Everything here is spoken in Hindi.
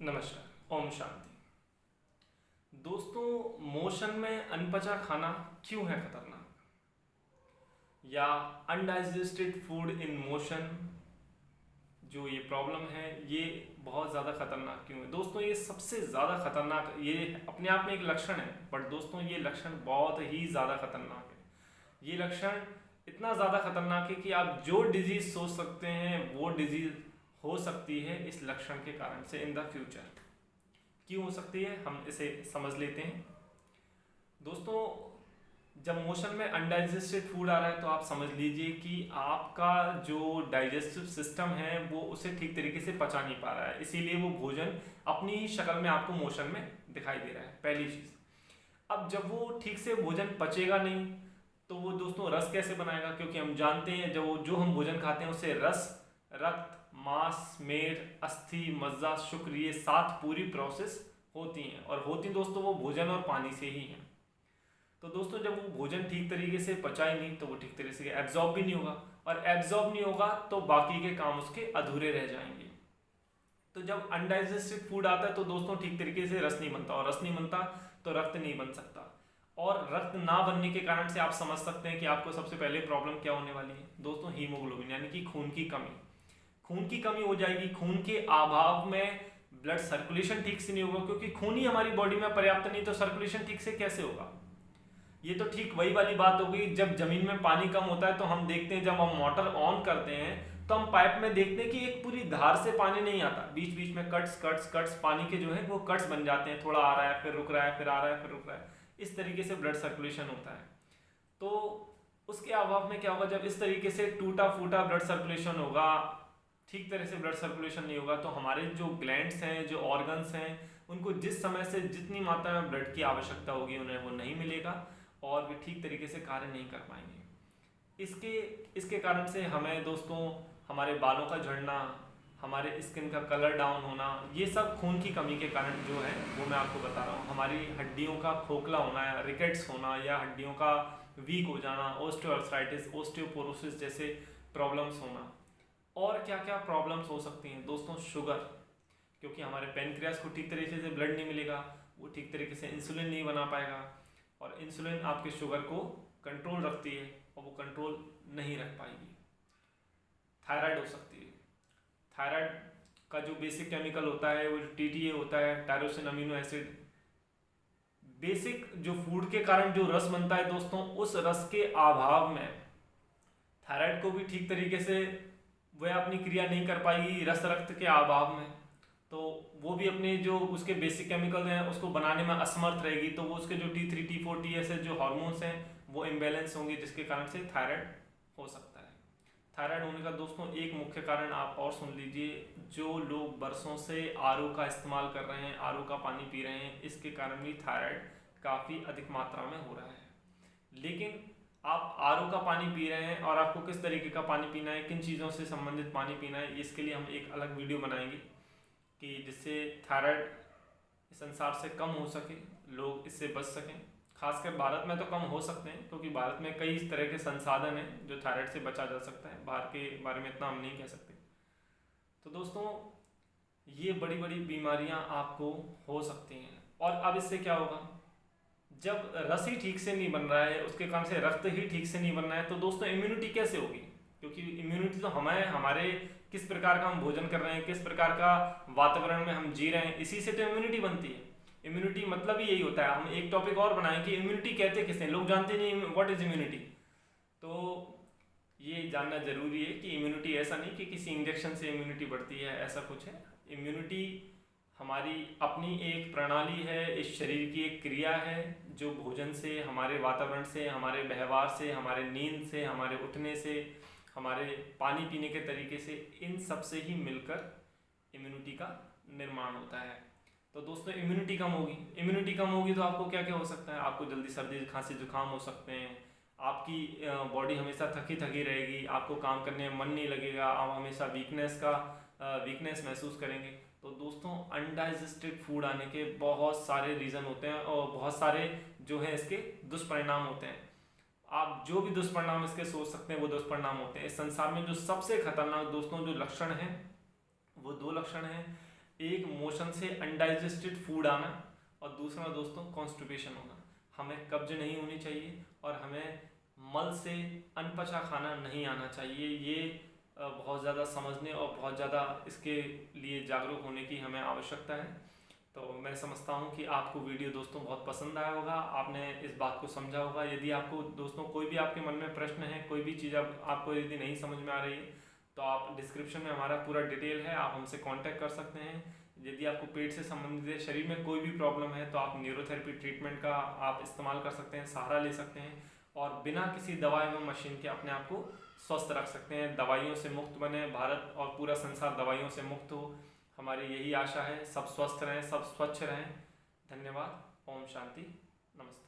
नमस्कार, ओम शांति। दोस्तों, मोशन में अनपचा खाना क्यों है खतरनाक, या अनडाइजेस्टेड फूड इन मोशन, जो ये प्रॉब्लम है ये बहुत ज़्यादा खतरनाक क्यों है? दोस्तों, ये सबसे ज़्यादा खतरनाक, ये अपने आप में एक लक्षण है, बट दोस्तों ये लक्षण बहुत ही ज़्यादा खतरनाक है। ये लक्षण इतना ज़्यादा खतरनाक है कि आप जो डिजीज़ सोच सकते हैं वो डिजीज़ हो सकती है इस लक्षण के कारण से इन द फ्यूचर। क्यों हो सकती है, हम इसे समझ लेते हैं। दोस्तों, जब मोशन में अनडाइजेस्टेड फूड आ रहा है तो आप समझ लीजिए कि आपका जो डाइजेस्टिव सिस्टम है वो उसे ठीक तरीके से पचा नहीं पा रहा है, इसीलिए वो भोजन अपनी ही शक्ल में आपको मोशन में दिखाई दे रहा है, पहली चीज़। अब जब वो ठीक से भोजन पचेगा नहीं तो वो दोस्तों रस कैसे बनाएगा, क्योंकि हम जानते हैं जो हम भोजन खाते हैं उससे रस, रक्त, मांस, मेद, अस्थि, मज्जा, शुक्र, ये 7 पूरी प्रोसेस होती हैं, और होती दोस्तों वो भोजन और पानी से ही हैं। तो दोस्तों, जब वो भोजन ठीक तरीके से पचा ही नहीं तो वो ठीक तरीके से एब्जॉर्ब भी नहीं होगा, और एब्जॉर्ब नहीं होगा तो बाकी के काम उसके अधूरे रह जाएंगे। तो जब अनडाइजेस्टेड फूड आता है तो दोस्तों ठीक तरीके से रस नहीं बनता, और रस नहीं बनता तो रक्त नहीं बन सकता, और रक्त ना बनने के कारण से आप समझ सकते हैं कि आपको सबसे पहले प्रॉब्लम क्या होने वाली है दोस्तों, हीमोग्लोबिन यानी कि खून की कमी। खून की कमी हो जाएगी। खून के अभाव में ब्लड सर्कुलेशन ठीक से नहीं होगा, क्योंकि खून ही हमारी बॉडी में पर्याप्त नहीं तो सर्कुलेशन ठीक से कैसे होगा। ये तो ठीक वही वाली बात हो गई, जब जमीन में पानी कम होता है तो हम देखते हैं, जब हम मोटर ऑन करते हैं तो हम पाइप में देखते हैं कि एक पूरी धार से पानी नहीं आता, बीच बीच में कट्स कट्स कट्स पानी के जो है वो कट्स बन जाते हैं, थोड़ा आ रहा है फिर रुक रहा है, फिर आ रहा है फिर रुक रहा है, इस तरीके से ब्लड सर्कुलेशन होता है। तो उसके अभाव में क्या होगा, जब इस तरीके से टूटा फूटा ब्लड सर्कुलेशन होगा, ठीक तरह से ब्लड सर्कुलेशन नहीं होगा, तो हमारे जो ग्लैंड्स हैं, जो ऑर्गन्स हैं, उनको जिस समय से जितनी मात्रा में ब्लड की आवश्यकता होगी उन्हें वो नहीं मिलेगा, और वे ठीक तरीके से कार्य नहीं कर पाएंगे। इसके इसके कारण से हमें दोस्तों हमारे बालों का झड़ना, हमारे स्किन का कलर डाउन होना, ये सब खून की कमी के कारण जो है वो मैं आपको बता रहा हूँ। हमारी हड्डियों का खोखला होना या रिकेट्स होना, या हड्डियों का वीक हो जाना, ऑस्टियोआर्थराइटिस, ऑस्टियोपोरोसिस जैसे प्रॉब्लम्स होना। और क्या क्या प्रॉब्लम्स हो सकती हैं दोस्तों, शुगर, क्योंकि हमारे पेनक्रियास को ठीक तरीके से ब्लड नहीं मिलेगा, वो ठीक तरीके से इंसुलिन नहीं बना पाएगा, और इंसुलिन आपके शुगर को कंट्रोल रखती है और वो कंट्रोल नहीं रख पाएगी। थायराइड हो सकती है। थायराइड का जो बेसिक केमिकल होता है वो टीटीए होता है, टायरोसिन अमीनो एसिड। बेसिक जो फूड के कारण जो रस बनता है दोस्तों, उस रस के अभाव में थायराइड को भी ठीक तरीके से वह अपनी क्रिया नहीं कर पाएगी रस रक्त के अभाव में, तो वो भी अपने जो उसके बेसिक केमिकल हैं उसको बनाने में असमर्थ रहेगी, तो वो उसके जो T3 T4 TSH जो हार्मोन्स हैं वो इम्बैलेंस होंगे, जिसके कारण से थायराइड हो सकता है। थायराइड होने का दोस्तों एक मुख्य कारण आप और सुन लीजिए, जो लोग बरसों से आरओ का इस्तेमाल कर रहे हैं, आरओ का पानी पी रहे हैं, इसके कारण भी थायराइड काफ़ी अधिक मात्रा में हो रहा है। लेकिन आप आरओ का पानी पी रहे हैं और आपको किस तरीके का पानी पीना है, किन चीज़ों से संबंधित पानी पीना है, इसके लिए हम एक अलग वीडियो बनाएंगे कि जिससे थायराइड इस संसार से कम हो सके, लोग इससे बच सकें। खासकर भारत में तो कम हो सकते हैं, क्योंकि भारत में कई इस तरह के संसाधन हैं जो थायराइड से बचा जा सकता है, बाहर के बारे में इतना हम नहीं कह सकते। तो दोस्तों, ये बड़ी बड़ी बीमारियां आपको हो सकती हैं। और अब इससे क्या होगा, जब रस ही ठीक से नहीं बन रहा है, उसके कारण से रक्त ही ठीक से नहीं बन रहा है, तो दोस्तों इम्यूनिटी कैसे होगी, क्योंकि इम्यूनिटी तो हमें हमारे किस प्रकार का हम भोजन कर रहे हैं, किस प्रकार का वातावरण में हम जी रहे हैं, इसी से तो इम्यूनिटी बनती है। इम्यूनिटी मतलब ही यही होता है। हम एक टॉपिक और बनाएं कि इम्यूनिटी कहते किसे, लोग जानते नहीं व्हाट इज इम्यूनिटी। तो ये जानना जरूरी है कि इम्यूनिटी ऐसा नहीं कि किसी इंजेक्शन से इम्यूनिटी बढ़ती है, ऐसा कुछ है। इम्यूनिटी हमारी अपनी एक प्रणाली है, इस शरीर की एक क्रिया है जो भोजन से, हमारे वातावरण से, हमारे व्यवहार से, हमारे नींद से, हमारे उठने से, हमारे पानी पीने के तरीके से, इन सब से ही मिलकर इम्यूनिटी का निर्माण होता है। तो दोस्तों, इम्यूनिटी कम होगी, इम्यूनिटी कम होगी तो आपको क्या क्या हो सकता है, आपको जल्दी सर्दी खांसी जुकाम हो सकते हैं, आपकी बॉडी हमेशा थकी थकी रहेगी, आपको काम करने में मन नहीं लगेगा, आप हमेशा वीकनेस महसूस करेंगे। तो दोस्तों, अनडाइजेस्टेड फूड आने के बहुत सारे रीज़न होते हैं और बहुत सारे जो है इसके दुष्परिणाम होते हैं। आप जो भी दुष्परिणाम इसके सोच सकते हैं वो दुष्परिणाम होते हैं। इस संसार में जो सबसे खतरनाक दोस्तों जो लक्षण हैं वो 2 लक्षण हैं। एक मोशन से अनडाइजेस्टेड फूड आना और दूसरा दोस्तों कॉन्स्टिपेशन होना। हमें कब्ज नहीं होनी चाहिए और हमें मल से अनपचा खाना नहीं आना चाहिए। ये बहुत ज़्यादा समझने और बहुत ज़्यादा इसके लिए जागरूक होने की हमें आवश्यकता है। तो मैं समझता हूँ कि आपको वीडियो दोस्तों बहुत पसंद आया होगा, आपने इस बात को समझा होगा। यदि आपको दोस्तों कोई भी आपके मन में प्रश्न है, कोई भी चीज़ आपको यदि नहीं समझ में आ रही है, तो आप डिस्क्रिप्शन में हमारा पूरा डिटेल है, आप हमसे कांटेक्ट कर सकते हैं। यदि आपको पेट से संबंधित शरीर में कोई भी प्रॉब्लम है तो आप न्यूरोथेरेपी ट्रीटमेंट का आप इस्तेमाल कर सकते हैं, सहारा ले सकते हैं और बिना किसी दवाई में मशीन के अपने आप को स्वस्थ रख सकते हैं। दवाइयों से मुक्त बने, भारत और पूरा संसार दवाइयों से मुक्त हो, हमारी यही आशा है। सब स्वस्थ रहें, सब स्वच्छ रहें। धन्यवाद। ओम शांति। नमस्ते।